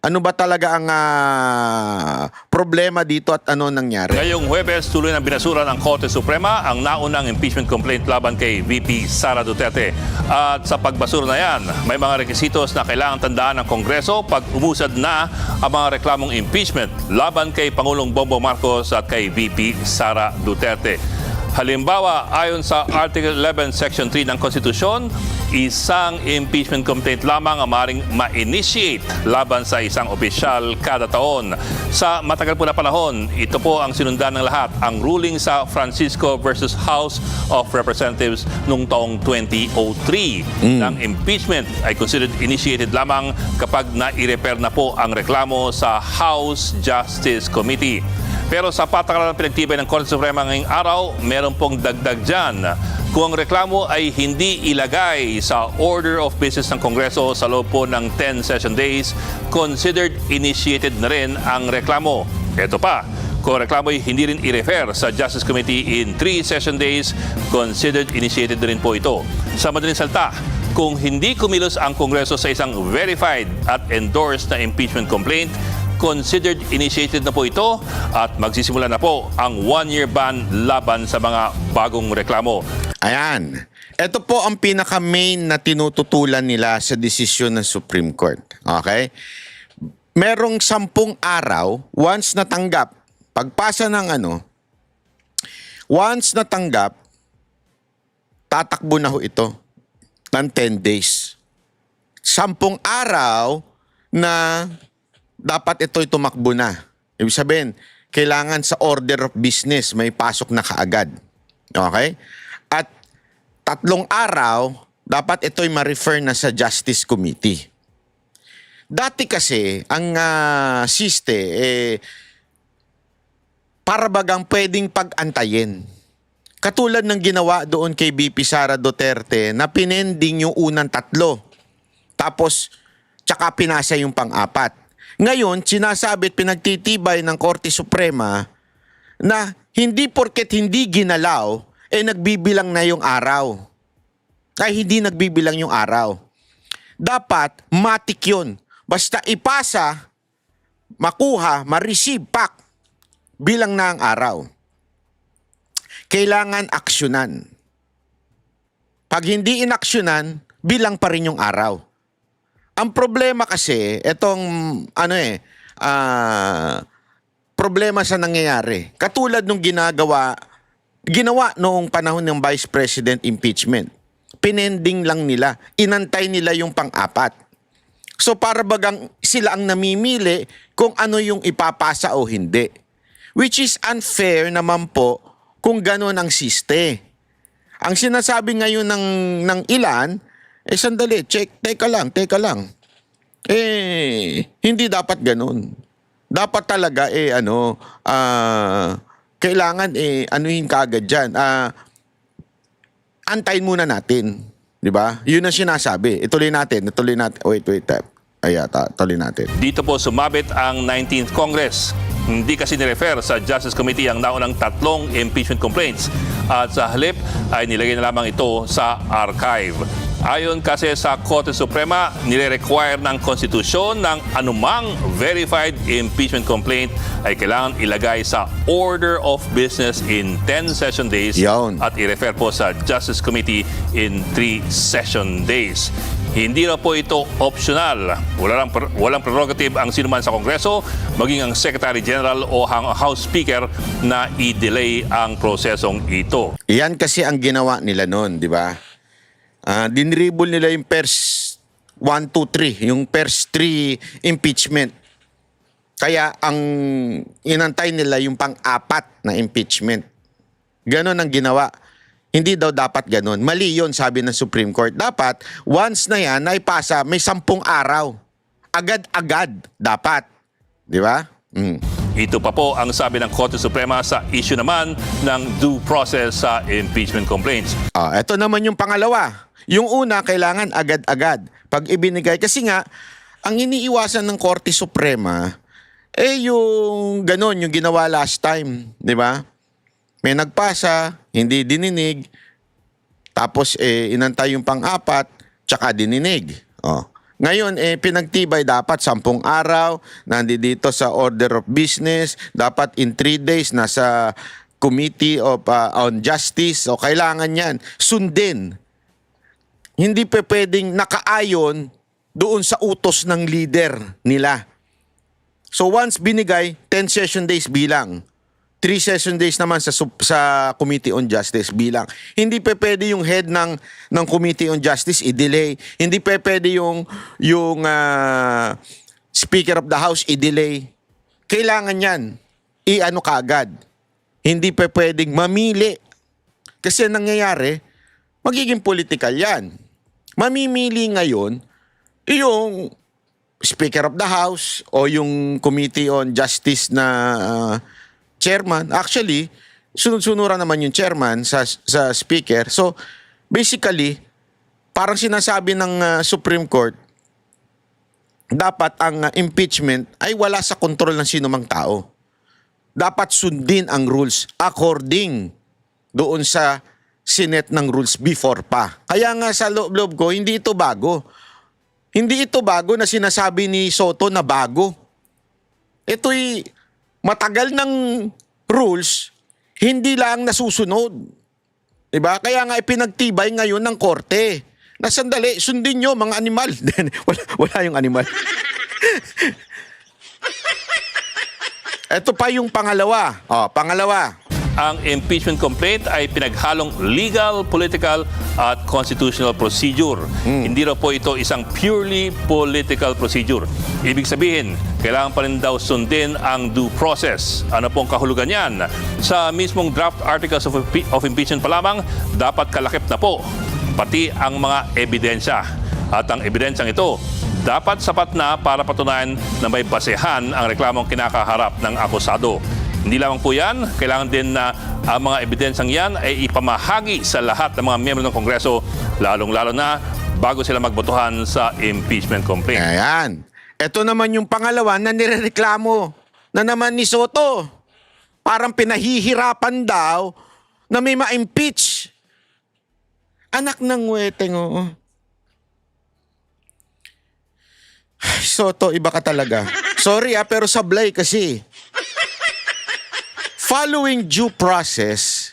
Ano ba talaga ang problema dito at ano nangyari? Ngayong Huwebes, tuloy ng binasura ng Korte Suprema ang naunang impeachment complaint laban kay VP Sara Duterte. At sa pagbasura na yan, may mga requisitos na kailangan tandaan ng Kongreso pag umusad na ang mga reklamong impeachment laban kay Pangulong Bongbong Marcos at kay VP Sara Duterte. Halimbawa, ayon sa Article 11, Section 3 ng Konstitusyon, isang impeachment complaint lamang ang maaaring ma-initiate laban sa isang opisyal kada taon. Sa matagal po na panahon, ito po ang sinundan ng lahat, ang ruling sa Francisco versus House of Representatives noong taong 2003. Ang impeachment ay considered initiated lamang kapag na-i-refer na po ang reklamo sa House Justice Committee. Pero sa patakaran ng pinagtibay ng Korte Suprema ngayong araw, meron pong dagdag dyan. Kung ang reklamo ay hindi ilagay sa order of business ng Kongreso sa loob po ng 10 session days, considered initiated na rin ang reklamo. Ito pa, kung ang reklamo ay hindi rin i-refer sa Justice Committee in 3 session days, considered initiated na rin po ito. Sa madaling salita, kung hindi kumilos ang Kongreso sa isang verified at endorsed na impeachment complaint, considered initiated na po ito at magsisimula na po ang 1-year ban laban sa mga bagong reklamo. Ayan. Ito po ang pinaka-main na tinututulan nila sa desisyon ng Supreme Court. Okay? Merong 10 araw, once natanggap, pagpasa ng once natanggap, tatakbo na ho ito ng 10 days. 10 araw na dapat ito'y tumakbo na. Ibig sabihin, kailangan sa order of business, may pasok na kaagad. Okay? At 3 araw, dapat ito'y ma-refer na sa Justice Committee. Dati kasi, ang para bagang pwedeng pag-antayin. Katulad ng ginawa doon kay VP Sara Duterte na pinending yung unang 3. Tapos, tsaka pinasa yung pang-4. Ngayon, sinasabit pinagtitibay ng Korte Suprema na hindi porket hindi ginalaw, nagbibilang na yung araw. Ay, hindi nagbibilang yung araw. Dapat, matik yun. Basta ipasa, makuha, ma-receive, pak, bilang na ang araw. Kailangan aksyonan. Pag hindi inaksyonan, bilang pa rin yung araw. Ang problema kasi, itong problema sa nangyayari. Katulad nung ginawa noong panahon ng Vice President impeachment. Pinending lang nila. Inantay nila yung pang-4. So para bagang sila ang namimili kung ano yung ipapasa o hindi. Which is unfair naman po kung gano'n ang siste. Ang sinasabi ngayon ng ilan, sandali, teka lang. Hindi dapat ganun. Dapat talaga, kailangan, anuhin kagad dyan. Antayin muna natin. Di ba? Yun ang sinasabi. Ituloy natin. Wait. Tuloy natin. Dito po sumabit ang 19th Congress. Hindi kasi nirefer sa Justice Committee ang naunang 3 impeachment complaints at sa halip ay nilagay na lamang ito sa archive. Ayon kasi sa Korte Suprema, nire-require ng konstitusyon ng anumang verified impeachment complaint ay kailangan ilagay sa order of business in 10 session days at i-refer po sa Justice Committee in 3 session days. Hindi na po ito optional. Walang prerogative ang sinuman sa Kongreso, maging ang Secretary General o ang House Speaker na i-delay ang prosesong ito. Iyan kasi ang ginawa nila noon, di ba? Dinribble nila yung first 1, 2, 3, yung first 3 impeachment. Kaya ang inantay nila yung pang-4 na impeachment. Ganon ang ginawa. Hindi daw dapat ganun. Mali yun, sabi ng Supreme Court. Dapat, once na yan, naipasa, may 10 araw. Agad-agad dapat. Di ba? Ito pa po ang sabi ng Korte Suprema sa issue naman ng due process sa impeachment complaints. Ito naman yung pangalawa. Yung una, kailangan agad-agad. Pag ibinigay, kasi nga, ang iniiwasan ng Korte Suprema, yung ganun, yung ginawa last time. Di ba? May nagpasa, hindi dininig, tapos inantay yung pang-4, tsaka dininig. Ngayon, pinagtibay dapat 10 araw, nandito sa order of business, dapat in 3 days nasa Committee of on Justice, o kailangan yan sundin. Hindi pa pwedeng nakaayon doon sa utos ng leader nila. So once binigay, 10 session days bilang. 3 session days naman sa Committee on Justice bilang. Hindi pa pwede yung head ng Committee on Justice i-delay. Hindi pa pwede yung Speaker of the House i-delay. Kailangan yan i-ano kaagad. Hindi pa pwedeng mamili. Kasi nangyayari, magiging political yan. Mamimili ngayon yung Speaker of the House o yung Committee on Justice na chairman. Actually, sunod-sunuran naman yung chairman sa speaker. So, basically, parang sinasabi ng Supreme Court, dapat ang impeachment ay wala sa kontrol ng sinumang tao. Dapat sundin ang rules according doon sa Senate ng rules before pa. Kaya nga sa loob ko, hindi ito bago. Hindi ito bago na sinasabi ni Soto na bago. Ito'y matagal ng rules, hindi lang nasusunod. Diba? Kaya nga ipinagtibay ngayon ng korte. Na sandali, sundin nyo mga animal. wala yung animal. Ito pa yung pangalawa. Pangalawa. Ang impeachment complaint ay pinaghalong legal, political at constitutional procedure. Hindi raw po ito isang purely political procedure. Ibig sabihin, kailangan pa rin daw sundin ang due process. Ano pong kahulugan yan? Sa mismong draft articles of impeachment pa lamang, dapat kalakip na po pati ang mga ebidensya. At ang ebidensyang ito, dapat sapat na para patunayan na may basehan ang reklamong kinakaharap ng akusado. Hindi lamang po yan, kailangan din na ang mga ebidensyang yan ay ipamahagi sa lahat ng mga miyembro ng Kongreso, lalong-lalo na bago sila magbotohan sa impeachment complaint. Ayan. Ito naman yung pangalawa na nirereklamo na naman ni Soto. Parang pinahihirapan daw na may ma-impeach. Anak ng weteng, oo. Ay, Soto, iba ka talaga. Sorry pero sablay kasi. Following due process,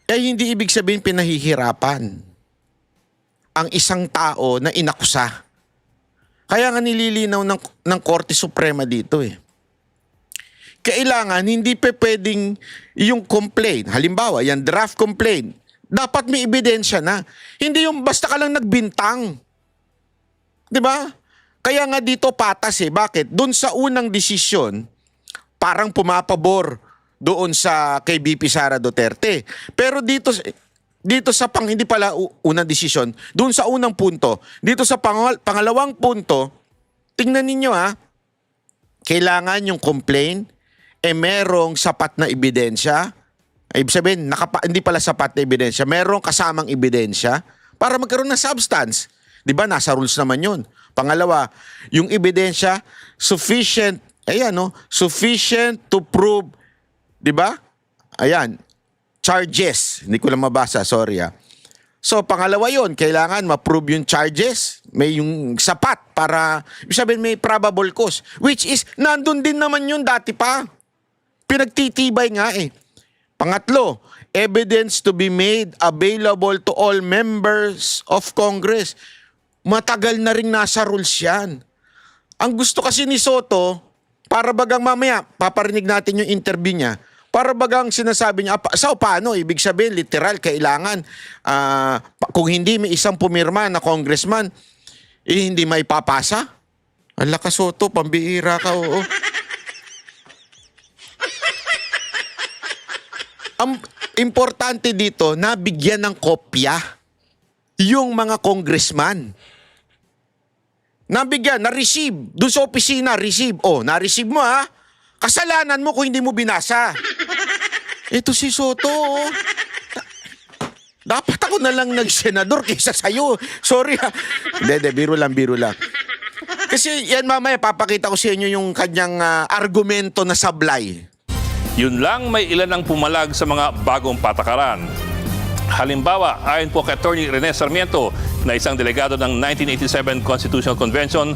hindi ibig sabihin pinahihirapan ang isang tao na inakusa. Kaya nga nililinaw ng Korte Suprema dito Kailangan hindi pa pwedeng yung complaint, halimbawa yan draft complaint, dapat may ebidensya na. Hindi yung basta ka lang nagbintang. 'Di ba? Kaya nga dito patas Bakit? Doon sa unang desisyon, parang pumapabor doon sa kay BP Sara Duterte. Pero dito sa hindi pala unang desisyon, doon sa unang punto, dito sa pangalawang punto, tingnan ninyo kailangan yung complaint merong sapat na ebidensya. Ibig sabihin, hindi pala sapat na ebidensya, merong kasamang ebidensya para magkaroon ng substance. 'Di ba? Nasa rules naman 'yun. Pangalawa, yung ebidensya sufficient, sufficient to prove, 'di ba? Ayan, charges. Hindi ko lang mabasa, sorry So, pangalawa 'yon, kailangan ma-prove yung charges, may yung sapat para, ibig sabihin may probable cause, which is nandun din naman yun dati pa. Pinagtitibay nga Pangatlo, evidence to be made available to all members of Congress. Matagal na rin nasa rules yan. Ang gusto kasi ni Soto, para bagang mamaya, paparinig natin yung interview niya, para bagang sinasabi niya, paano? Ibig sabihin, literal, kailangan, kung hindi may isang pumirma na congressman, hindi may papasa? Ala ka, Soto, pambihira ka, oo. Ang importante dito, nabigyan ng kopya yung mga congressman. Nabigyan, na-receive. Doon sa opisina, receive. Na-receive mo Kasalanan mo kung hindi mo binasa. Ito si Soto. Dapat ako na lang nag-senador kaysa sa'yo. Sorry Hindi, biro lang. Kasi yan mamaya, papakita ko sa inyo yung kanyang argumento na sablay. Yun lang, may ilan ang pumalag sa mga bagong patakaran. Halimbawa, ayon po kay Attorney Rene Sarmiento na isang delegado ng 1987 Constitutional Convention,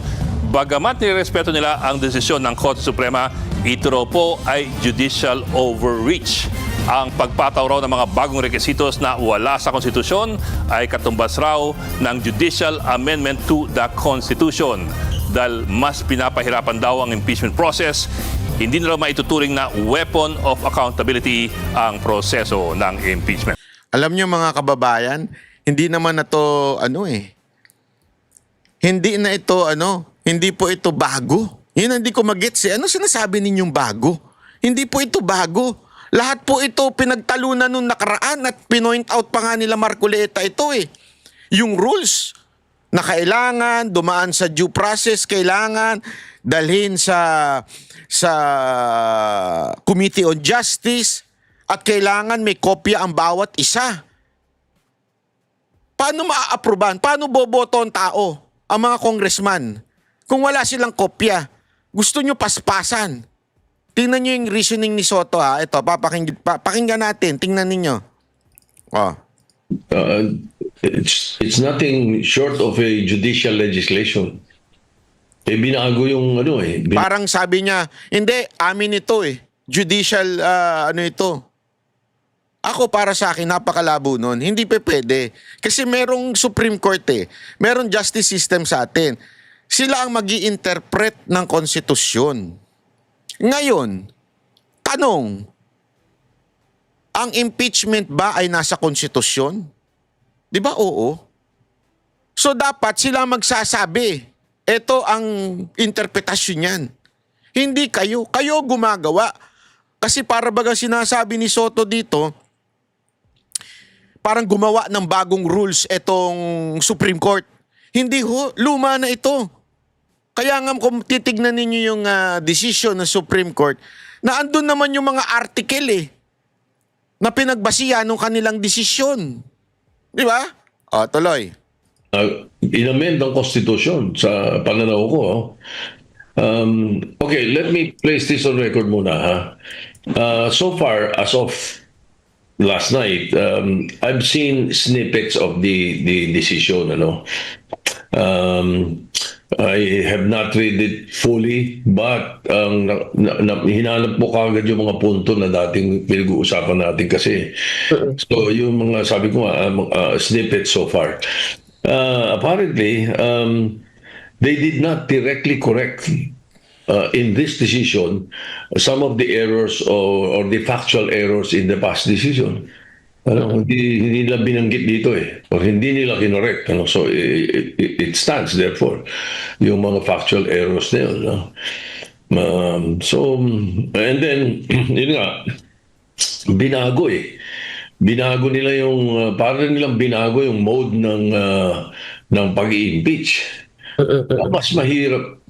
bagamat nirespeto nila ang desisyon ng Korte Suprema, ito raw po ay judicial overreach. Ang pagpataw raw ng mga bagong rekisitos na wala sa konstitusyon ay katumbas raw ng judicial amendment to the Constitution. Dahil mas pinapahirapan daw ang impeachment process, hindi nila maituturing na weapon of accountability ang proseso ng impeachment. Alam niyo mga kababayan, hindi naman na to hindi po ito bago. Yun ang hindi ko magets. Ano sinasabi ninyong bago? Hindi po ito bago. Lahat po ito pinagtalunan nung nakaraan at pinoint out pa nga nila Marcoleta ito Yung rules na kailangan dumaan sa due process, kailangan dalhin sa Committee on Justice at kailangan may kopya ang bawat isa. Paano maa-aproban? Paano boboto ang tao, ang mga congressman, kung wala silang kopya? Gusto nyo paspasan. Tingnan nyo yung reasoning ni Soto Ito, pakinggan natin. Tingnan ninyo. It's nothing short of a judicial legislation. Binago yung Parang sabi niya, hindi, amin ito Judicial, ito. Ako para sa akin, napakalabo nun. Hindi pwede. Kasi merong Supreme Court Merong justice system sa atin. Sila ang mag-i-interpret ng konstitusyon. Ngayon, tanong, ang impeachment ba ay nasa konstitusyon? Di ba? Oo. So dapat sila magsasabi, ito ang interpretasyon niyan. Hindi kayo. Kayo gumagawa. Kasi para baga sinasabi ni Soto dito, parang gumawa ng bagong rules itong Supreme Court. Hindi luma na ito. Kaya nga kung titignan ninyo yung decision ng Supreme Court, na andun naman yung mga article na pinagbasihan ng kanilang desisyon. Di ba? Tuloy. inamend ang konstitusyon sa pananaw ko. Okay, let me place this on record muna. So far, as of last night, I've seen snippets of the decision. I have not read it fully, but hinanap mo kagad yung mga punto na dating pinag-uusapan natin kasi. So yung mga sabi ko snippets so far. Apparently, they did not directly correct in this decision some of the errors or the factual errors in the past decision. Hindi nila binanggit dito or hindi nila kinorek. So it stands therefore yung mga factual errors na yun. So and then yun nga binago binago nila yung parang nilang binago yung mode ng pag-i-impeach. Mas mahirap,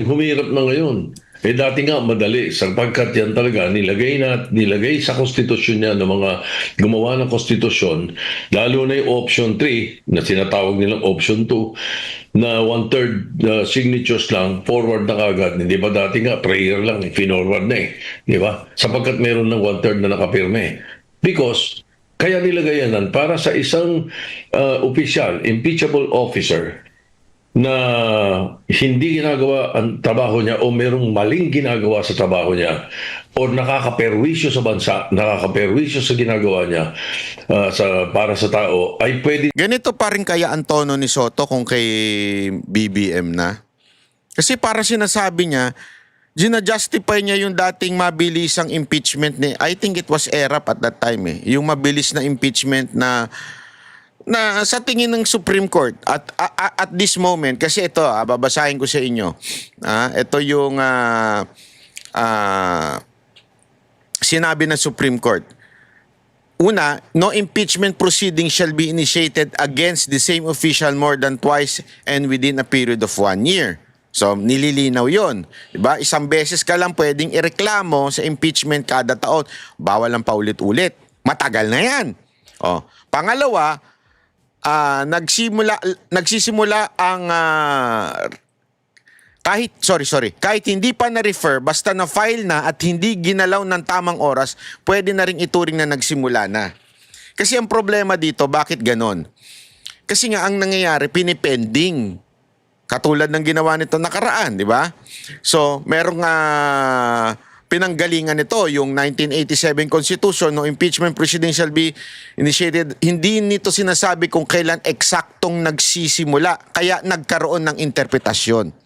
humirap na ngayon. Dati nga madali sapagkat yan talaga nilagay sa konstitusyon niya ng mga gumawa ng konstitusyon, lalo na yung option 3 na sinatawag nilang option 2 na 1/3 signatures lang, forward na kagad. Hindi ba dati nga prayer lang, finorward na di ba? Sapagkat meron ng 1/3 na nakapirme. Because kaya nilagay yan para sa isang opisyal, impeachable officer na hindi ginagawa ang trabaho niya o merong maling ginagawa sa trabaho niya o nakakaperwisyo sa bansa, nakakaperwisyo sa ginagawa niya para sa tao, ay pwede. Ganito pa rin kaya ang tono ni Soto kung kay BBM na? Kasi para sinasabi niya, gina-justify niya yung dating mabilisang impeachment ni, I think it was ERAP at that time yung mabilis na impeachment na sa tingin ng Supreme Court at this moment, kasi ito babasahin ko sa inyo. Ito yung sinabi ng Supreme Court. Una, no impeachment proceeding shall be initiated against the same official more than twice and within a period of 1 year. So, nililinaw yon, diba? Isang beses ka lang pwedeng ireklamo sa impeachment kada taon. Bawal ang paulit-ulit. Matagal na yan. Pangalawa, nagsisimula ang kahit hindi pa na-refer, basta na-file na at hindi ginalaw ng tamang oras, pwede na rin ituring na nagsimula na. Kasi ang problema dito, bakit ganon? Kasi nga ang nangyayari, pinipending. Katulad ng ginawa nito nakaraan, di ba? So, merong pinanggalingan nito, yung 1987 Constitution, no impeachment proceedings shall be initiated. Hindi nito sinasabi kung kailan eksaktong nagsisimula, kaya nagkaroon ng interpretasyon.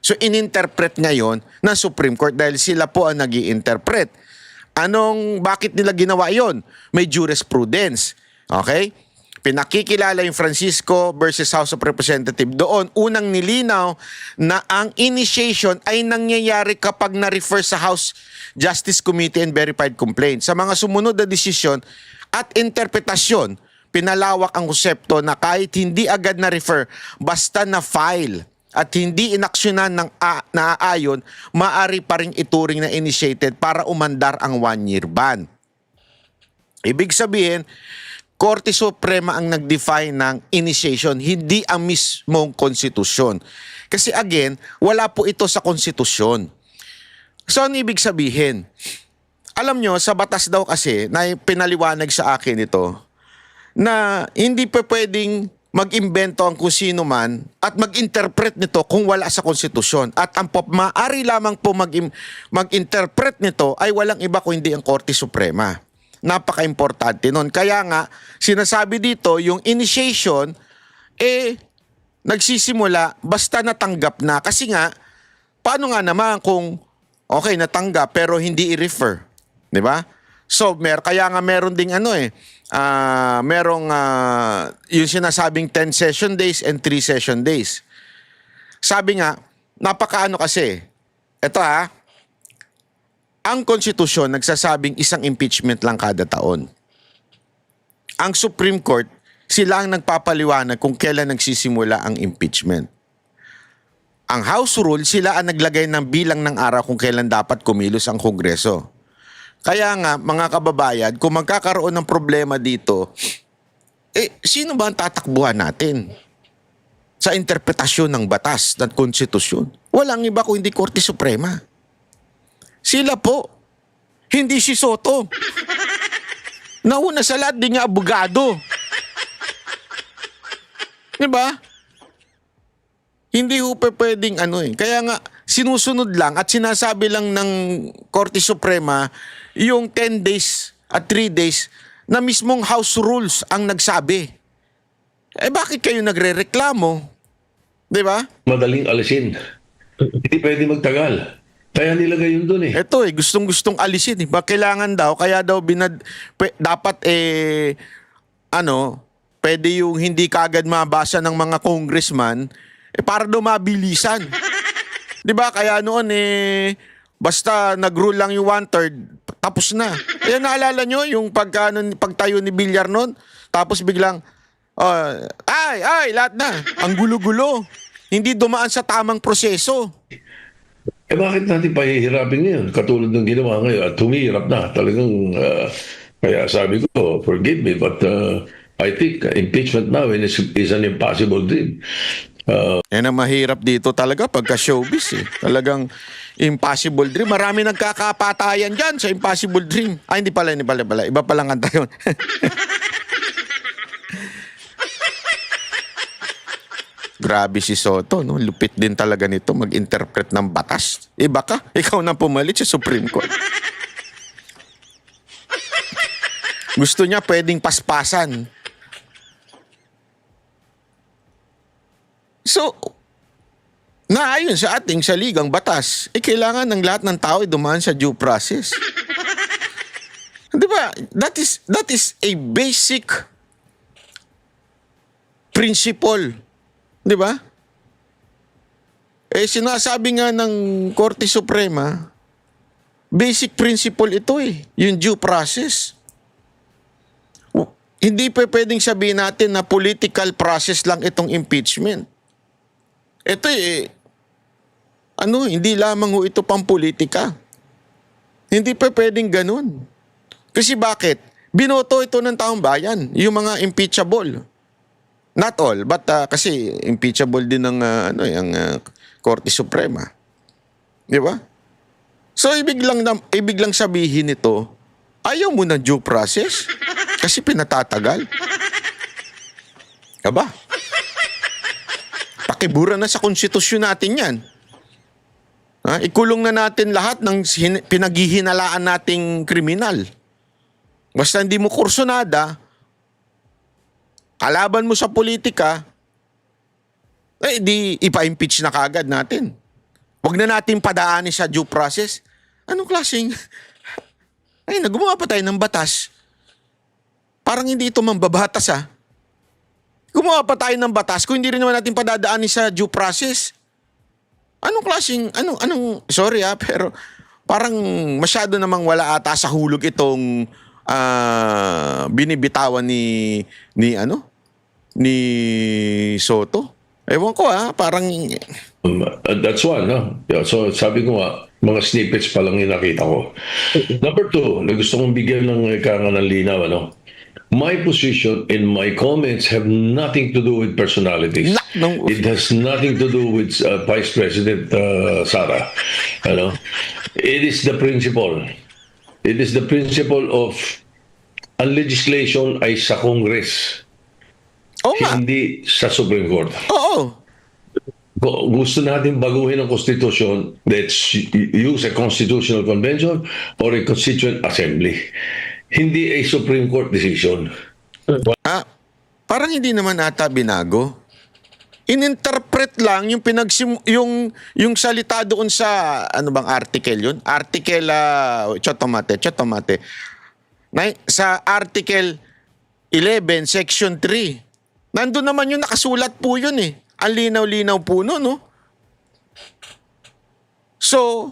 So, ininterpret ngayon ng Supreme Court dahil sila po ang nag-i-interpret. Bakit nila ginawa yon? May jurisprudence. Okay? Pinakikilala yung Francisco versus House of Representatives. Doon, unang nilinaw na ang initiation ay nangyayari kapag na-refer sa House Justice Committee and Verified Complaint. Sa mga sumunod na desisyon at interpretasyon, pinalawak ang konsepto na kahit hindi agad na-refer, basta na-file at hindi inaksyonan ng naaayon, maaari pa rin ituring na initiated para umandar ang 1-year ban. Ibig sabihin, Korte Suprema ang nag-define ng initiation, hindi ang mismong konstitusyon. Kasi again, wala po ito sa konstitusyon. So, ano ibig sabihin? Alam nyo, sa batas daw kasi, na pinaliwanag sa akin ito, na hindi pa pwedeng mag-imbento ang kung sino man at mag-interpret nito kung wala sa konstitusyon. At ang maaari lamang po mag-interpret nito ay walang iba kundi ang Korte Suprema. Napaka-importante nun. Kaya nga, sinasabi dito, yung initiation, nagsisimula basta natanggap na. Kasi nga, paano nga naman kung, okay, natanggap pero hindi i-refer? Di ba? So, kaya nga meron ding yung sinasabing 10 session days and 3 session days. Sabi nga, napakaano kasi, ang konstitusyon nagsasabing isang impeachment lang kada taon. Ang Supreme Court, sila ang nagpapaliwanag kung kailan nagsisimula ang impeachment. Ang House Rule, sila ang naglagay ng bilang ng araw kung kailan dapat kumilos ang Kongreso. Kaya nga, mga kababayan, kung magkakaroon ng problema dito, sino ba ang tatakbuhan natin sa interpretasyon ng batas at konstitusyon? Walang iba kung hindi Korte Suprema. Sila po. Hindi si Soto. Nauna sa lahat, di nga abogado. Diba? Hindi ho pwedeng Kaya nga, sinusunod lang at sinasabi lang ng Korte Suprema yung 10 days at 3 days na mismong House Rules ang nagsabi. Bakit kayo nagrereklamo? Diba? Madaling alisin. Hindi pwede magtagal. Kaya nilagay yun dun Ito gustong-gustong alisin. Kailangan daw, kaya daw dapat pwede yung hindi kagad mabasa ng mga congressman, para daw mabilisan. Di ba? Kaya noon basta nag-rule lang yung 1/3, tapos na. Kaya naalala nyo yung pagtayo ni Villar noon, tapos biglang, lahat na. Ang gulo-gulo. Hindi dumaan sa tamang proseso. Bakit natin pahihirapin ngayon? Katulad ng ginawa ngayon at humihirap na. Talagang, kaya sabi ko, forgive me, but I think impeachment now is an impossible dream. Yan ang mahirap dito talaga pagka showbiz Talagang impossible dream. Marami nagkakapatayan dyan sa impossible dream. Hindi pala. Iba palang kanta yun. Grabe si Soto, no? Lupit din talaga nito mag-interpret ng batas. Iba ka? Ikaw na pumalit sa Supreme Court. Gusto niya pwedeng paspasan. So, naayon sa ating saligang batas, kailangan ng lahat ng tao dumaan sa due process. Di ba? That is a basic principle. Di ba? Sinasabi nga ng Korte Suprema, basic principle ito yung due process. Hindi pwedeng sabihin natin na political process lang itong impeachment. Ito hindi lamang ito pang politika. Hindi pwedeng ganun. Kasi bakit? Binoto ito ng taong bayan, yung mga impeachable. Not all, but kasi impeachable din ng Korte Suprema. Di ba? So ibig lang sabihin nito, ayaw mo ng due process? Kasi pinatatagal. Aba? Pakibura na sa konstitusyon natin yan. Ikulong na natin lahat ng pinaghihinalaan nating kriminal. Basta hindi mo kursunada, kalaban mo sa politika, di ipa-impeach na kagad natin. Huwag na natin padaanin sa due process. Anong klaseng... gumawa pa tayo ng batas. Parang hindi ito mambabatas Gumawa pa tayo ng batas kung hindi rin naman natin padadaanin sa due process. Anong klaseng... Sorry pero parang masyado namang wala ata sa hulog itong binibitawan ni Soto. Ewan ko parang... That's one, no? Yeah, so sabi ko nga, mga snippets pa lang yung nakita ko. Number two, na gusto kong bigyan ng ng linaw, ano? My position and my comments have nothing to do with personalities. No. It has nothing to do with Vice President Sara. Ano? It is the principle. It is the principle of ang legislation ay sa Congress. Oo nga. Hindi sa Supreme Court. Oo. Gusto natin baguhin ang Constitution, let's use a Constitutional Convention or a Constituent Assembly. Hindi a Supreme Court decision. Parang hindi naman ata binago. Ininterpret lang yung yung salita doon sa article yun? Article chotomate. Sa Article 11 Section 3. Nandun naman yung nakasulat po yun Ang linaw-linaw po no? So,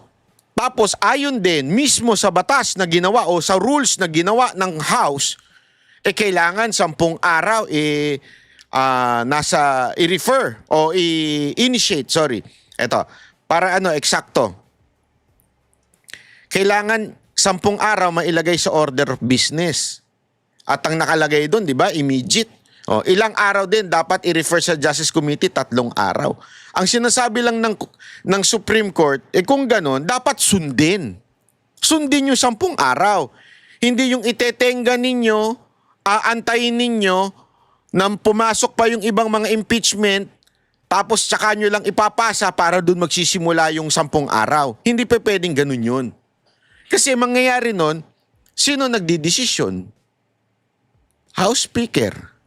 tapos ayon din mismo sa batas na ginawa o sa rules na ginawa ng House, kailangan 10 araw i-refer o i-initiate, Ito, para eksakto. Kailangan 10 araw mailagay sa order of business. At ang nakalagay doon, di ba, immediate. Ilang araw din dapat i-refer sa Justice Committee, 3 araw. Ang sinasabi lang ng Supreme Court, kung ganon, dapat sundin. Sundin yung 10 araw. Hindi yung itetenga ninyo, aantayin ninyo, nang pumasok pa yung ibang mga impeachment, tapos tsaka nyo lang ipapasa para doon magsisimula yung 10 araw. Hindi pa pwedeng ganun yun. Kasi mangyayari nun, sino nagdidesisyon? House Speaker.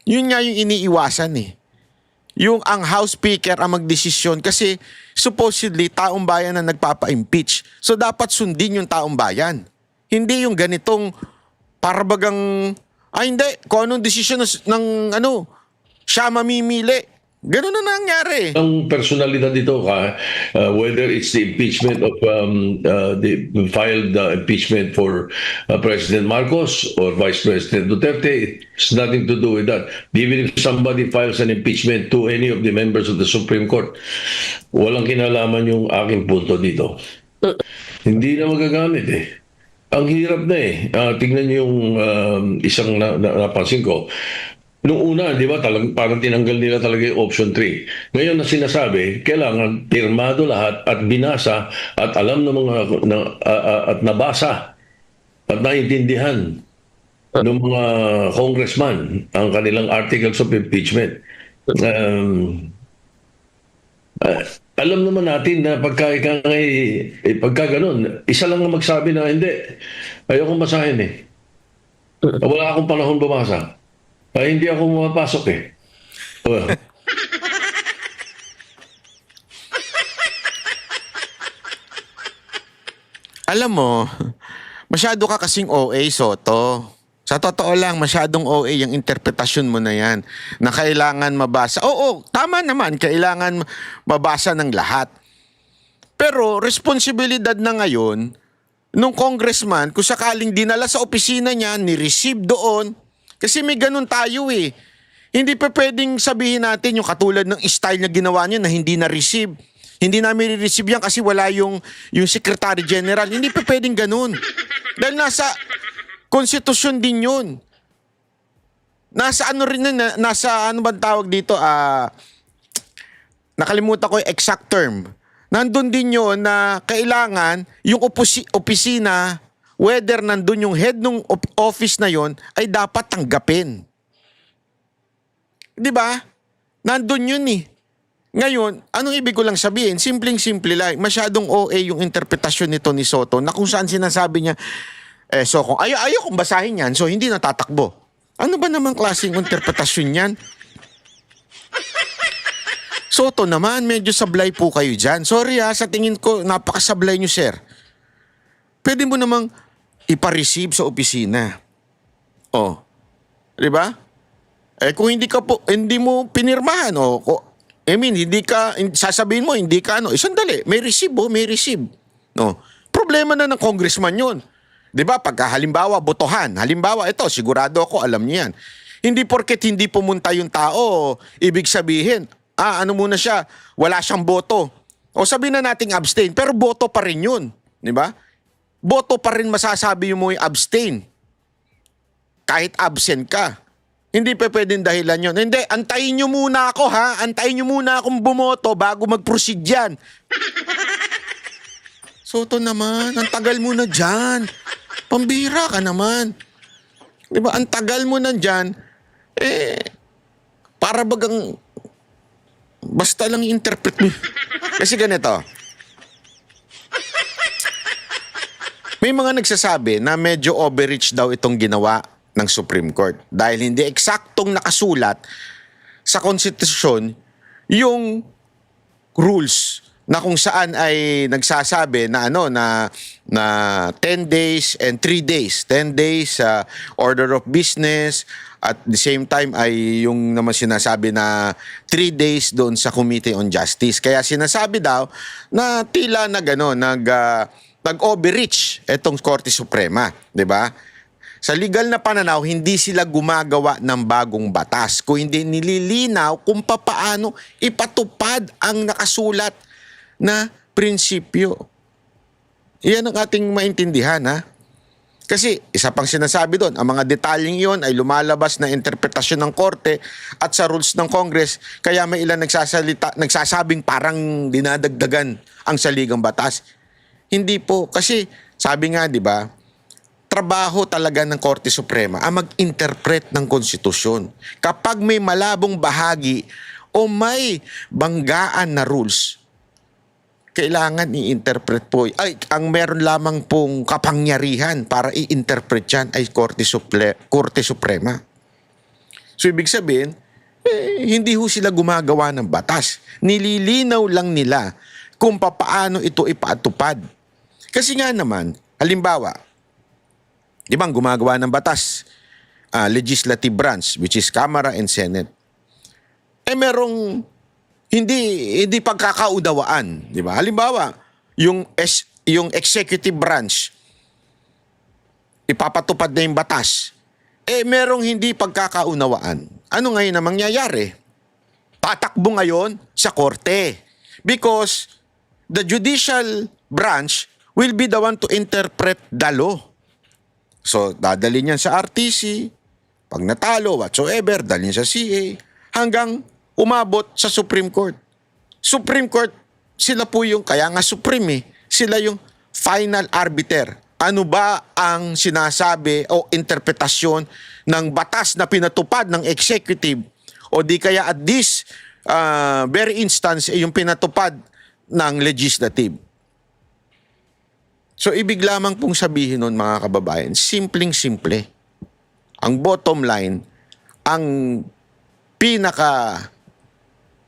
Yun nga yung iniiwasan Yung ang House Speaker ang magdesisyon kasi supposedly taong bayan na nagpapa-impeach. So dapat sundin yung taong bayan. Hindi yung ganitong parbagang, hindi, kung anong desisyon ng siya mamimili. Ganun na nangyari. Ang personalidad dito whether it's the impeachment of the filed impeachment for President Marcos or Vice President Duterte, it's nothing to do with that. Even if somebody files an impeachment to any of the members of the Supreme Court, walang kinalaman yung aking punto dito. Hindi na magagamit Ang hirap na tingnan niyo yung isang napansin ko. Noong una, di ba, parang tinanggal nila talaga yung option 3. Ngayon na sinasabi, kailangan pirmado lahat at binasa at alam ng mga at nabasa at naintindihan ng mga congressman ang kanilang articles of impeachment. Alam naman natin na pagka ganun, isa lang ang magsabi na hindi, ayokong basahin wala akong panahon bumasa. Hindi ako pumapasok Alam mo, masyado ka kasing OA, Soto. Sa totoo lang, masyadong OA yung interpretasyon mo na yan na kailangan mabasa. Oo, tama naman, kailangan mabasa ng lahat. Pero responsibilidad na ngayon nung congressman, kung sakaling dinala sa opisina niya, ni-receive doon, kasi may ganun tayo Hindi pa pwedeng sabihin natin yung katulad ng style na ginawa niya na hindi na-receive. Hindi namin re-receive yan kasi wala yung Secretary General. Hindi pa pwedeng ganun. Dahil nasa konstitusyon din yun. Nasa bang tawag dito? Nakalimutan ko yung exact term. Nandun din yun na kailangan yung opisina whether nandun yung head ng office na yon ay dapat tanggapin. Di ba? Nandun yun eh. Ngayon, anong ibig ko lang sabihin? Simpleng-simple lang. Masyadong OA yung interpretasyon nito ni Soto na kung saan sinasabi niya, so kung ayaw kong basahin yan, so hindi natatakbo. Ano ba namang klaseng interpretasyon yan? Soto naman, medyo sablay po kayo dyan. Sorry sa tingin ko, napakasablay nyo, sir. Pwede mo namang ipa-receive sa opisina. Oh. Di ba? Kung hindi mo pinirmahan, sasabihin mo, hindi ka, sandali, may receive, may receive. No. Problema na ng congressman yun. Di ba? Pagka halimbawa, botohan. Halimbawa, ito, sigurado ako, alam niyo yan. Hindi porket hindi pumunta yung tao, ibig sabihin, ano muna siya, wala siyang boto. O sabihin na nating abstain, pero boto pa rin yun. Di ba? Boto pa rin masasabi mo yung abstain. Kahit absent ka. Hindi pa pwedeng dahilan yun. Hindi, antayin nyo muna ako ha. Antayin nyo muna akong bumoto bago mag-proceed yan. Soto naman, ang tagal mo na dyan. Pambira ka naman. Di ba, ang tagal mo na dyan, para bagang, basta lang interpret mo. Kasi ganito, may mga nagsasabi na medyo overreach daw itong ginawa ng Supreme Court dahil hindi eksaktong nakasulat sa konstitusyon yung rules na kung saan ay nagsasabi na na 10 days and 3 days. 10 days order of business at the same time ay yung naman sinasabi na 3 days doon sa Committee on Justice. Kaya sinasabi daw na tila nag-overreach itong Korte Suprema, 'di ba? Sa legal na pananaw, hindi sila gumagawa ng bagong batas. Kung hindi nililinaw kung papaano ipatupad ang nakasulat na prinsipyo. Iyan ang ating maintindihan, ha? Kasi isa pang sinasabi doon, ang mga detalyeng iyon ay lumalabas na interpretasyon ng korte at sa rules ng Congress, kaya may ilan nagsasabing parang dinadagdagan ang saligang batas. Hindi po, kasi sabi nga, di ba, trabaho talaga ng Korte Suprema ang mag-interpret ng konstitusyon. Kapag may malabong bahagi o may banggaan na rules, kailangan i-interpret po. Ang meron lamang pong kapangyarihan para i-interpret yan ay Korte Suprema. So ibig sabihin, hindi ho sila gumagawa ng batas. Nililinaw lang nila kung paano ito ipatupad. Kasi nga naman, halimbawa, di ba gumagawa ng batas, legislative branch, which is Kamara and Senate. Merong hindi pagkakaunawaan, di ba? Halimbawa, yung executive branch, ipapatupad na yung batas. Merong hindi pagkakaunawaan. Ano ngayon na mangyayari? Tatakbo ngayon sa korte. Because the judicial branch will be the one to interpret the law. So, dadalhin yan sa RTC, pag natalo, whatsoever, dalhin sa CA, hanggang umabot sa Supreme Court. Supreme Court, sila po yung, kaya nga Supreme sila yung final arbiter. Ano ba ang sinasabi o interpretasyon ng batas na pinatupad ng executive o di kaya at this very instance yung pinatupad ng legislative. So, ibig lamang pong sabihin nun, mga kababayan, simpleng-simple. Ang bottom line, ang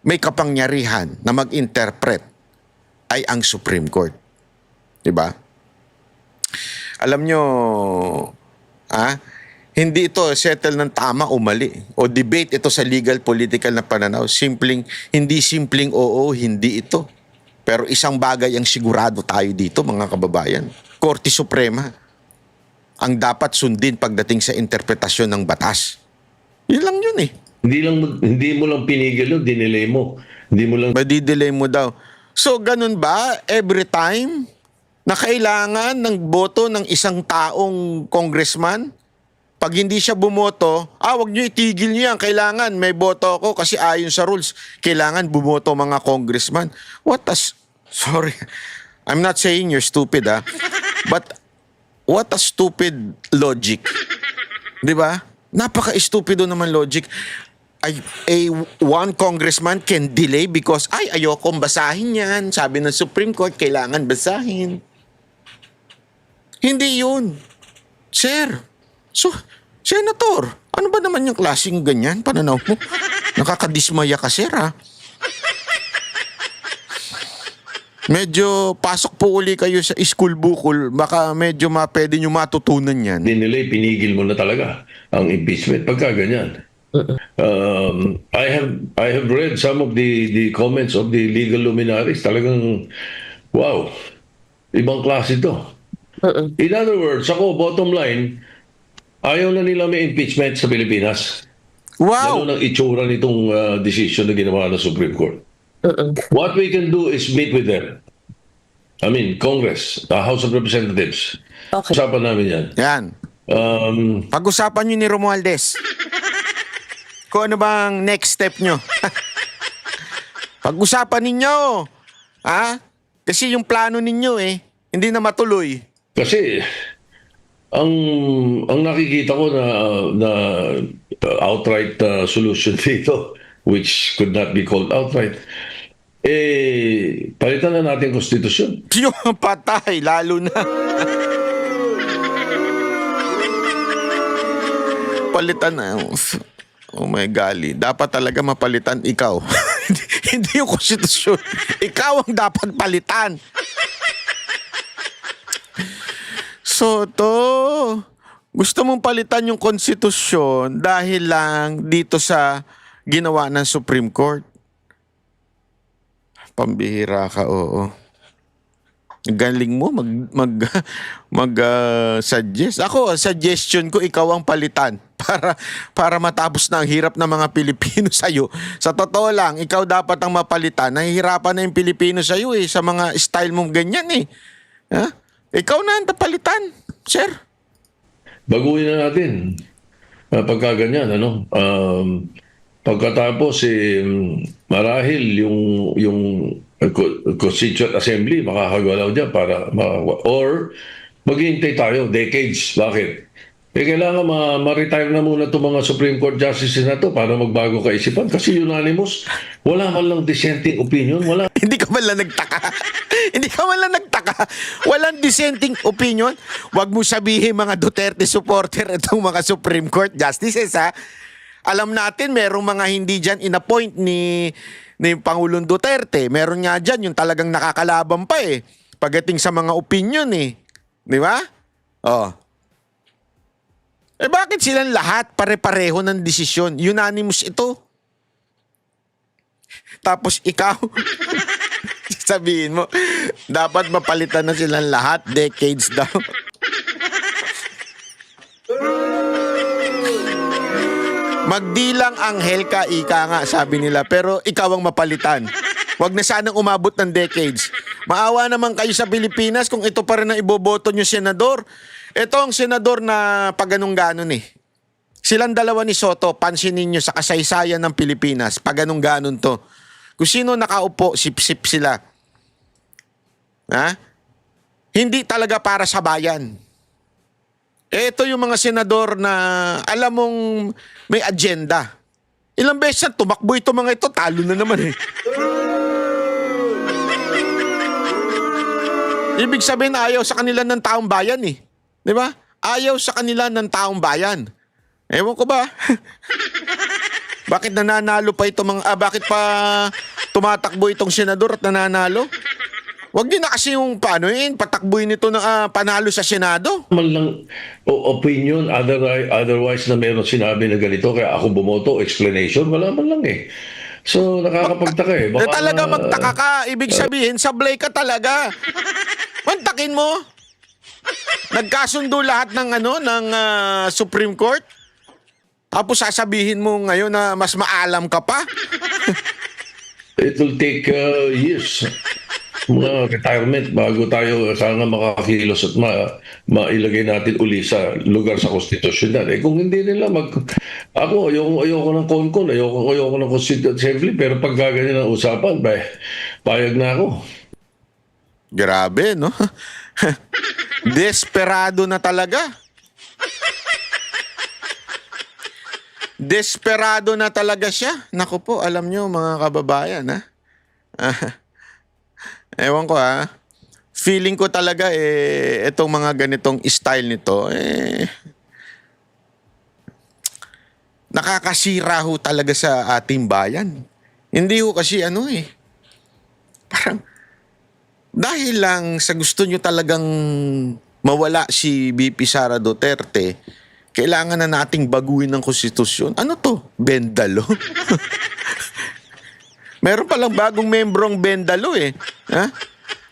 may kapangyarihan na mag-interpret ay ang Supreme Court. Diba? Alam nyo, hindi ito settle ng tama o mali. O debate ito sa legal political na pananaw. Hindi simpleng oo, hindi ito. Pero isang bagay ang sigurado tayo dito, mga kababayan. Korte Suprema ang dapat sundin pagdating sa interpretasyon ng batas. Yun lang yun eh. Hindi mo lang pinigil yun, dinelay mo. Hindi mo lang... Madidelay mo daw. So, ganun ba every time na kailangan ng boto ng isang taong congressman? Pag hindi siya bumoto, wag nyo itigil niyo yan. Kailangan may boto ako kasi ayon sa rules. Kailangan bumoto mga congressman. Sorry. I'm not saying you're stupid, But what a stupid logic. 'Di ba? Napaka-stupido naman logic. One congressman can delay because ayokong basahin yan. Sabi ng Supreme Court, kailangan basahin. Hindi yun. Sir, Senator, ano ba naman yung klaseng ganyan? Pananaw mo? Nakakadismaya ka, sir, ha? Medyo pasok po uli kayo sa school bukol. Baka medyo pwede nyo matutunan yan. Dinilay, pinigil mo na talaga ang impeachment pagka ganyan. I have read some of the comments of the legal luminaries. Talagang, wow, ibang klase to. In other words, ako, bottom line, ayaw na nila may impeachment sa Pilipinas. Wow! Lalo ng itsura nitong decision na ginawa ng Supreme Court. What we can do is meet with them. I mean, Congress, the House of Representatives. Okay. Usapan namin yan. Yan. Pag-usapan nyo ni Romualdez. Kung ano bang next step nyo. Pag-usapan ninyo. Ha? Kasi yung plano ninyo hindi na matuloy. Kasi ang nakikita ko na outright solution dito, which could not be called outright, palitan na natin konstitusyon. Yung patay, lalo na. Palitan na. Oh my golly. Dapat talaga mapalitan ikaw. Hindi yung konstitusyon. Ikaw ang dapat palitan. So gusto mong palitan yung konstitusyon dahil lang dito sa ginawa ng Supreme Court. Pambihira ka, oo. Galing mo suggest. Ako, suggestion ko, ikaw ang palitan para matapos na ang hirap ng mga Pilipino sa'yo. Sa totoo lang, ikaw dapat ang mapalitan. Nahihirapan na yung Pilipino sa'yo sa mga style mong ganyan Ha? Ikaw na ang palitan, sir. Baguhin na natin. Pagka ganyan, ano? Pagkatapos, marahil yung Constituent Assembly makakagalaw dyan para or maghihintay tayo decades. Bakit? Kailangan ma-retire na muna itong mga Supreme Court Justices na to para magbago kaisipan. Kasi unanimous, wala man lang dissenting opinion. Wala. Hindi ka man lang nagtaka. Hindi ka man lang nagtaka. Walang dissenting opinion. Huwag mo sabihin mga Duterte supporter itong mga Supreme Court Justices, ha? Alam natin, merong mga hindi dyan in-appoint ni Pangulong Duterte. Meron nga dyan yung talagang nakakalaban pa pagdating sa mga opinion Di ba? Bakit silang lahat pare-pareho ng desisyon? Unanimous ito. Tapos ikaw, sabihin mo, dapat mapalitan na silang lahat, decades daw. Magdilang anghel ka, ika nga, sabi nila. Pero ikaw ang mapalitan. Huwag na sanang umabot ng decades. Maawa naman kayo sa Pilipinas kung ito pa rin ang iboboto nyo senador. Ito ang senador na paganong-ganon Silang dalawa ni Soto, pansinin nyo sa kasaysayan ng Pilipinas. Paganong-ganon to. Kung sino nakaupo, sip-sip sila. Ha? Hindi talaga para sa bayan. Ito yung mga senador na alam mong may agenda. Ilang beses na tumakbo ito mga ito, talo na naman Ibig sabihin ayaw sa kanila ng taong bayan Di ba? Ayaw sa kanila ng taong bayan. Ewan ko ba? Bakit nananalo pa itong bakit pa tumatakbo itong senador at nananalo? Wag din na kasi yung patakbuhin nito ng panalo sa Senado. Man lang opinion, otherwise na meron sinabi na ganito, kaya ako bumoto, explanation, wala man lang So, nakakapagtaka Baka, talaga magtaka ka. Ibig sabihin, sablay ka talaga. Mantakin mo. Nagkasundo lahat ng Supreme Court. Tapos sasabihin mo ngayon na mas maalam ka pa. It will take years. Mga retirement bago tayo sana makakilos at mailagay natin uli sa lugar sa konstitusyon kung hindi nila ako ayoko ng CONCON, ayoko ng Constituent Assembly, pero pag gaganyan ang usapan, payag na ako. Grabe, no? Desperado na talaga. Desperado na talaga siya. Naku po, alam nyo mga kababayan, ha? Ewan ko, ha? Feeling ko talaga, itong mga ganitong style nito, nakakasira ho talaga sa ating bayan. Hindi ho kasi parang dahil lang sa gusto nyo talagang mawala si BP Sara Duterte, kailangan na nating baguhin ng konstitusyon. Ano to? Bendalo? Meron palang bagong membro ang Bendalo Ha?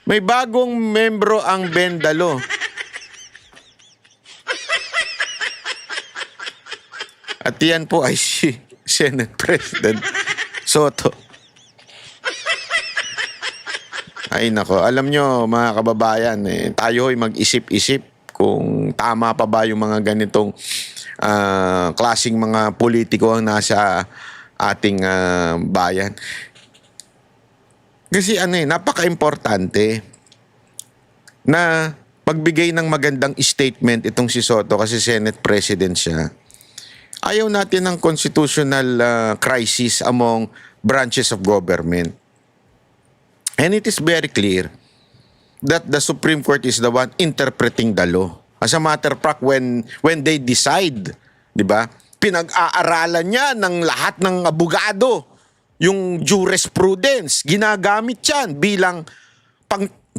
May bagong membro ang Bendalo. At yan po ay si Senate President Soto. Ay nako, alam nyo mga kababayan, tayo ay mag-isip-isip kung tama pa ba yung mga ganitong klaseng mga politiko ang nasa ating bayan. Kasi napaka-importante na pagbigay ng magandang statement itong si Soto kasi Senate President siya. Ayaw natin ng constitutional crisis among branches of government. And it is very clear that the Supreme Court is the one interpreting the law. As a matter of fact, when they decide, di ba, pinag-aaralan niya ng lahat ng abogado yung jurisprudence. Ginagamit yan bilang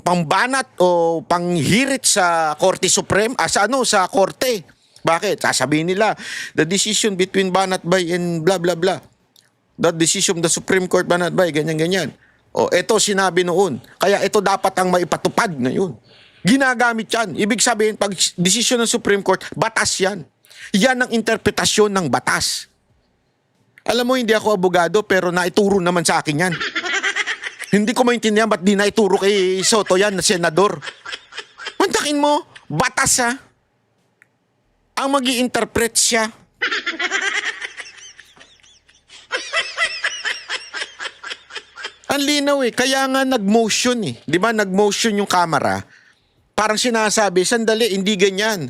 pangbanat o panghirit sa Korte Suprema, sa Korte. Bakit? Sasabihin nila, the decision between Banat-Bay and blah, blah, blah. The decision of the Supreme Court, Banat-Bay, ganyan-ganyan. O, ito sinabi noon. Kaya ito dapat ang maipatupad ngayon. Ginagamit yan. Ibig sabihin, pag decision ng Supreme Court, batas yan. Yan ang interpretasyon ng batas. Alam mo, hindi ako abogado, pero naituro naman sa akin yan. Hindi ko maintindihan ba't di naituro kay Soto yan na senador. Mantakin mo, batas ang mag-i-interpret siya. Ang linaw kaya nga nag-motion Di ba nag-motion yung camera? Parang sinasabi, sandali, hindi ganyan.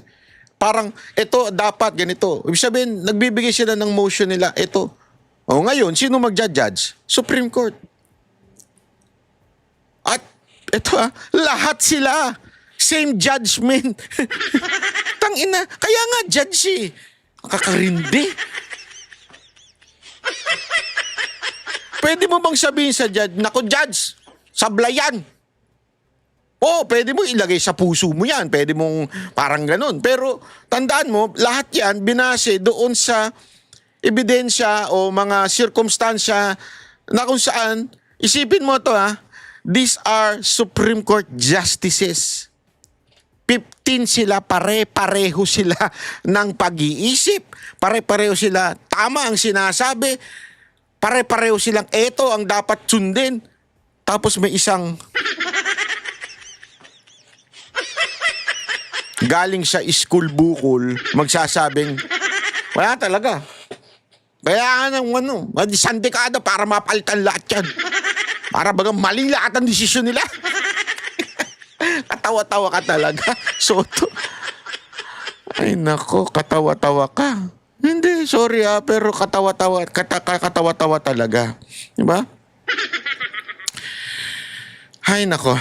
Parang, ito dapat ganito. Ibig sabihin, nagbibigay sila ng motion nila, ito. O ngayon, sino mag-judge? Supreme Court. At, ito lahat sila. Same judgment. Tangina, kaya nga judge Kakarindi. Pwede mo bang sabihin sa judge, nako judge, sablayan. Pwede mo ilagay sa puso mo yan. Pwede mong parang ganun. Pero tandaan mo, lahat yan binase doon sa ebidensya o mga sirkumstansya na kung saan, isipin mo to these are Supreme Court justices. 15 sila, pare-pareho sila ng pag-iisip. Pare-pareho sila, tama ang sinasabi. Pare-pareho silang, eto ang dapat sundin. Tapos may isang galing sa school bukol, magsasabing, wala talaga. Kaya isang dekada para mapalitan lahat yan. Para bagang mali lahat ang desisyon nila. Katawa-tawa ka talaga, Soto. Ay nako, katawa-tawa ka. Hindi, sorry pero katawa-tawa talaga. Diba? Ay nako.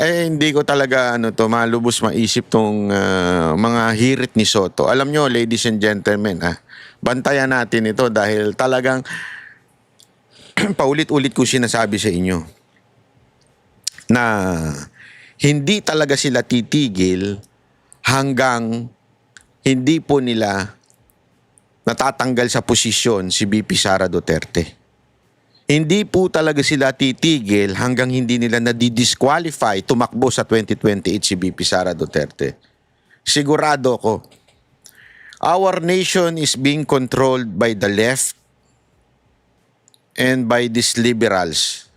Hindi ko talaga malubos maisip tong mga hirit ni Soto. Alam nyo, ladies and gentlemen, bantayan natin ito dahil talagang paulit-ulit ko sinasabi sa inyo na hindi talaga sila titigil hanggang hindi po nila natatanggal sa posisyon si BP Sara Duterte. Hindi po talaga sila titigil hanggang hindi nila na-disqualify tumakbo sa 2028 si BP Sara Duterte. Sigurado ko, our nation is being controlled by the left and by these liberals.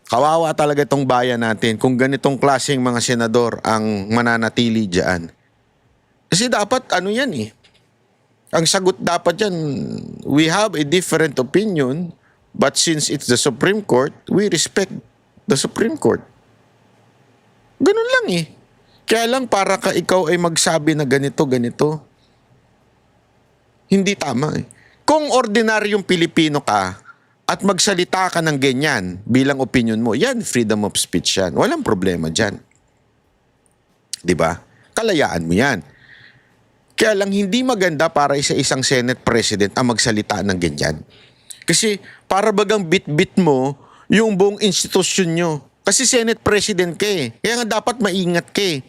Kawawa talaga itong bayan natin kung ganitong klaseng mga senador ang mananatili dyan. Kasi dapat yan Ang sagot dapat yan, we have a different opinion, but since it's the Supreme Court, we respect the Supreme Court. Ganun lang eh. Kaya lang para ka ikaw ay magsabi na ganito, ganito. Hindi tama eh. Kung ordinaryong Pilipino ka at magsalita ka ng ganyan bilang opinion mo, yan, freedom of speech yan. Walang problema dyan. 'Di ba? Kalayaan mo yan. Kaya lang hindi maganda para sa isang Senate President ang magsalita ng ganyan. Kasi para bagang bit-bit mo yung buong institusyon nyo. Kasi Senate President ka eh. Kaya nga dapat maingat ka eh.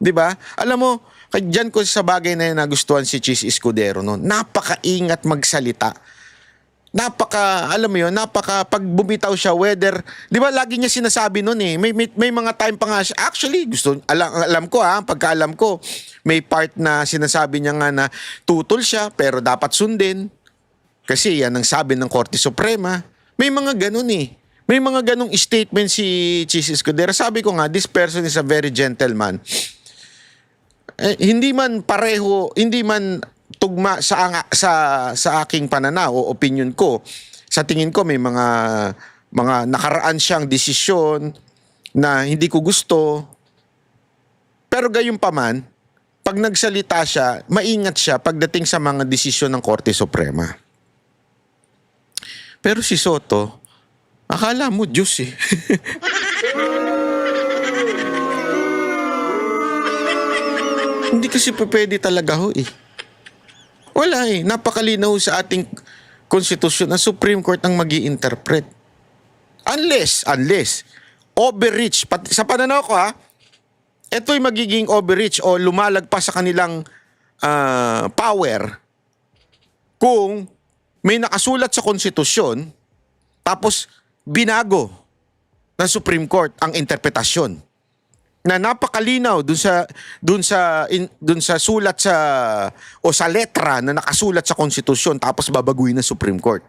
'Di ba? Alam mo, diyan ko sa bagay na yun nagustuhan si Chis Escudero noon. Napakaingat magsalita. Alam mo yun, pag bumitaw siya, whether, di ba lagi niya sinasabi noon eh, may mga time pa nga siya, actually, alam ko pagkaalam ko, may part na sinasabi niya nga na tutol siya, pero dapat sundin. Kasi yan ang sabi ng Korte Suprema. May mga ganun eh. May mga ganung statement si Chis Escudero. Sabi ko nga, this person is a very gentleman. Hindi man pareho, hindi man tugma sa aking pananaw o opinion ko. Sa tingin ko may mga nakaraan siyang desisyon na hindi ko gusto. Pero gayunpaman, pag nagsalita siya, maingat siya pagdating sa mga desisyon ng Korte Suprema. Pero si Soto, akala mo Diyos eh. Hindi kasi pwede talaga ho eh. Wala eh. Napakalinaw sa ating konstitusyon ang Supreme Court ang mag-i-interpret. Unless, overreach. Sa pananaw ko ito'y magiging overreach o lumalagpas sa kanilang power kung may nakasulat sa konstitusyon tapos binago ng Supreme Court ang interpretasyon na napakalinaw dun sa sulat o sa letra na nakasulat sa konstitusyon tapos babaguhin ng Supreme Court.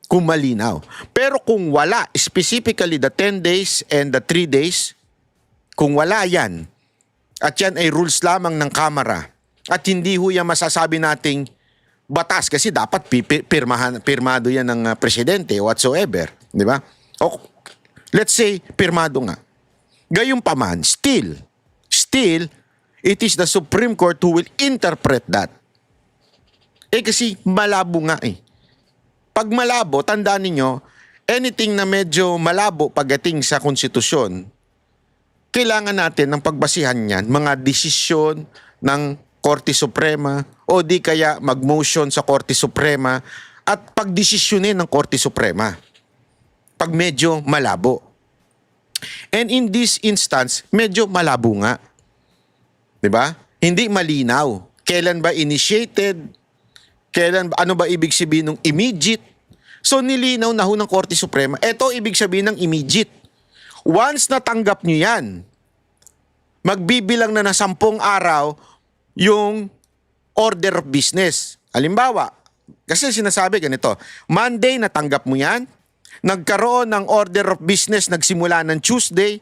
Kung malinaw. Pero kung wala, specifically the 10 days and the 3 days, kung wala yan, at yan ay rules lamang ng Kamara, at hindi ho yan masasabi nating batas kasi dapat pirmado yan ng presidente whatsoever. Di ba? O, let's say, pirmado nga. Gayunpaman, still, it is the Supreme Court who will interpret that. Kasi malabo nga eh. Pag malabo, tandaan ninyo, anything na medyo malabo pagdating sa konstitusyon, kailangan natin ng pagbasihan niyan, mga desisyon ng Korte Suprema o di kaya mag-motion sa Korte Suprema at pagdesisyonin ng Korte Suprema. Pag medyo malabo. And in this instance, medyo malabo nga. 'Di ba? Hindi malinaw. Kailan ba initiated? Ano ba ibig sabihin ng immediate? So nilinaw na ho ng Korte Suprema. Ito ibig sabihin ng immediate. Once natanggap nyo yan, magbibilang na 10 araw yung order of business. Halimbawa, kasi sinasabi ganito, Monday natanggap mo yan, nagkaroon ng order of business nagsimula ng Tuesday,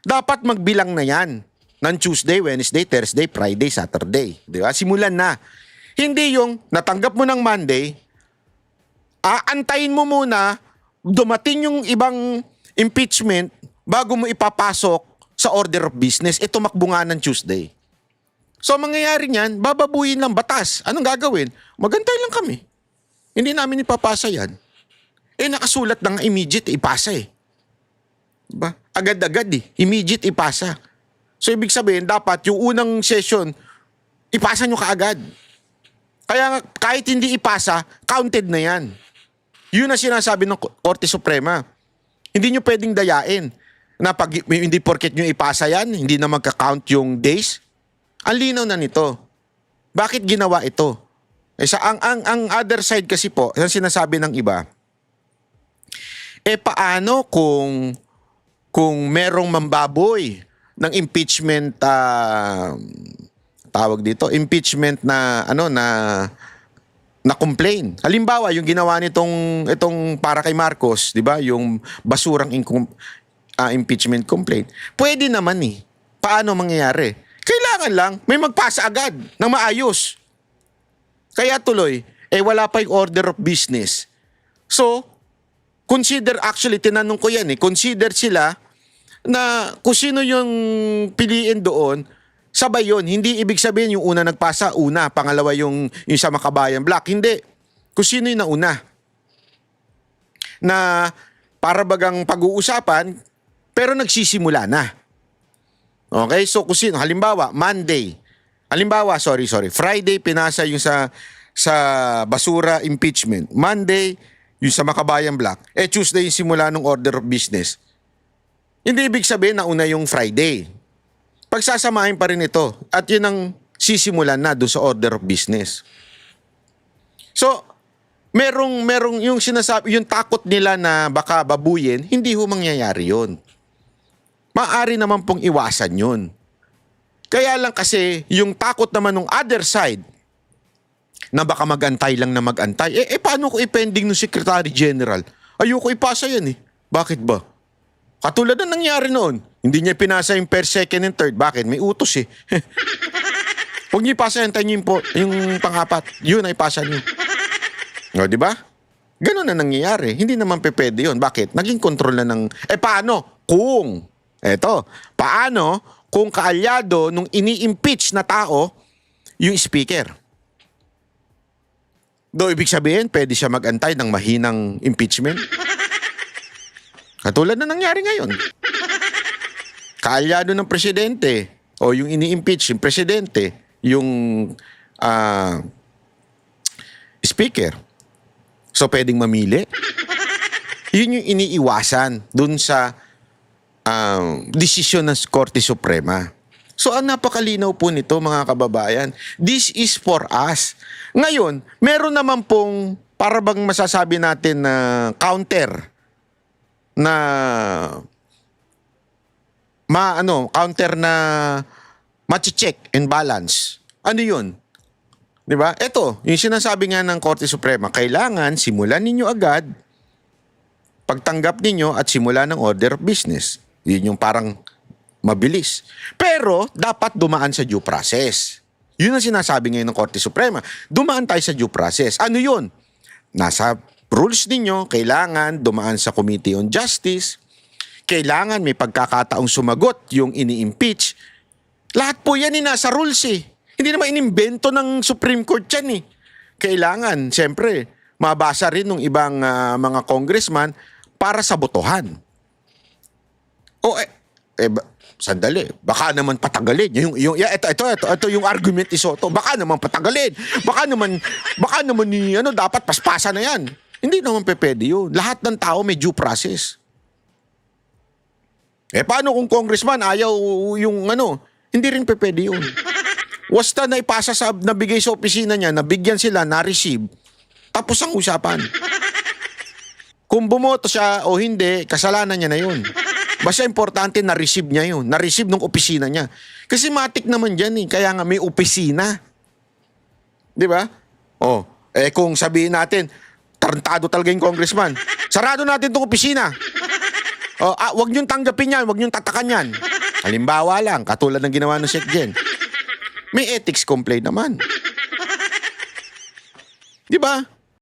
dapat magbilang na yan ng Tuesday, Wednesday, Thursday, Friday, Saturday. Di ba? Simulan na. Hindi yung natanggap mo ng Monday, aantayin mo muna, dumating yung ibang impeachment bago mo ipapasok sa order of business. Tumakbo nga ng Tuesday. So, mangyayari niyan, bababuyin lang batas. Anong gagawin? Magantay lang kami. Hindi namin ipapasa yan. Nakasulat ng immediate, ipasa eh. Diba? Agad-agad eh. Immediate, ipasa. So, ibig sabihin, dapat yung unang session, ipasa nyo kaagad. Kaya kahit hindi ipasa, counted na yan. Yun ang sinasabi ng Korte Suprema. Hindi nyo pwedeng dayain na pag hindi porket nyo ipasa yan, hindi na magka-count yung days. Ang linaw na nito. Bakit ginawa ito? Ang other side kasi po, ang sinasabi ng iba, paano kung merong mambaboy ng impeachment tawag dito, impeachment na na complain. Halimbawa, yung ginawa itong para kay Marcos, 'di ba? Yung basurang impeachment complaint. Pwede naman eh. Paano mangyayari? Kailangan lang may magpasa agad ng maayos. Kaya tuloy, wala pa yung order of business. So, consider, actually, tinanong ko yan consider sila na kung sino yung piliin doon, sabay yun. Hindi ibig sabihin yung una nagpasa, una. Pangalawa yung sa Makabayan Black. Hindi. Kung sino yung nauna. Na para bagang pag-uusapan, pero nagsisimula na. Okay? So kung sino, halimbawa, Monday. Halimbawa, Friday pinasa yung sa basura impeachment. Monday, yung sa Makabayan Black. Tuesday yung simula ng order of business. Hindi ibig sabihin na una yung Friday. Pagsasamahin pa rin ito. At yun ang sisimulan na doon sa order of business. So, merong yung sinasabi, yung takot nila na baka babuyin, hindi ho mangyayari yun. Maaari naman pong iwasan yun. Kaya lang kasi, yung takot naman ng other side, na baka magantay lang na magantay, paano ko i-pending ng Secretary General? Ayoko ipasa yan eh. Bakit ba? Katulad na nangyari noon. Hindi niya pinasa yung first, second, and third. Bakit? May utos eh. Huwag niyo ipasa, hintayin niyo yung pang-apat. Yun ay ipasa niyo. O, di ba? Ganun na nangyayari. Hindi naman pwede yun. Bakit? Naging control na ng... paano? Paano kung kaalyado nung ini-impeach na tao yung speaker? Ibig sabihin, pwede siya mag-antay ng mahinang impeachment? Katulad na nangyari ngayon. Kaalyado ng presidente o yung ini-impeach yung presidente, yung speaker. So pwedeng mamili. Yun yung iniiwasan dun sa desisyon ng Korte Suprema. So ang napakalinaw po nito mga kababayan, this is for us. Ngayon, meron naman pong para bang masasabi natin na counter na counter na machi-check and balance. Ano 'yun? 'Di ba? Ito, yung sinasabi nga ng Korte Suprema, kailangan simulan ninyo agad pagtanggap ninyo at simula ng order of business. 'Yun yung parang mabilis. Pero dapat dumaan sa due process. 'Yun ang sinasabi ngayon ng Korte Suprema. Dumaan tayo sa due process. Ano 'yun? Nasa rules ninyo, kailangan dumaan sa Committee on Justice, kailangan may pagkakataong sumagot yung ini-impeach. Lahat po yan nasa rules eh. Hindi naman inimbento ng Supreme Court yan eh. Kailangan, siyempre, mabasa rin ng ibang mga congressman para sa botohan. Sandali, baka naman patagalin. Ito yung argument ni Soto. Baka naman patagalin. Baka naman dapat paspasan na yan. Hindi naman pwede yun. Lahat ng tao may due process. Paano kung congressman ayaw yung hindi rin pwede yun. Wasta na ipasa nabigay sa opisina niya, nabigyan sila, na-receive. Tapos ang usapan. Kung bumoto siya o hindi, kasalanan niya na yun. Basta importante na-receive niya yun. Na-receive ng opisina niya. Kasi matik naman dyan eh. Kaya nga may opisina. Di ba? Kung sabihin natin, tarantado talaga yung congressman. Sarado natin itong opisina. Wag niyong tanggapin yan, wag niyong tatakan yan. Halimbawa lang, katulad ng ginawa ng SecGen. May ethics complaint naman. Di ba?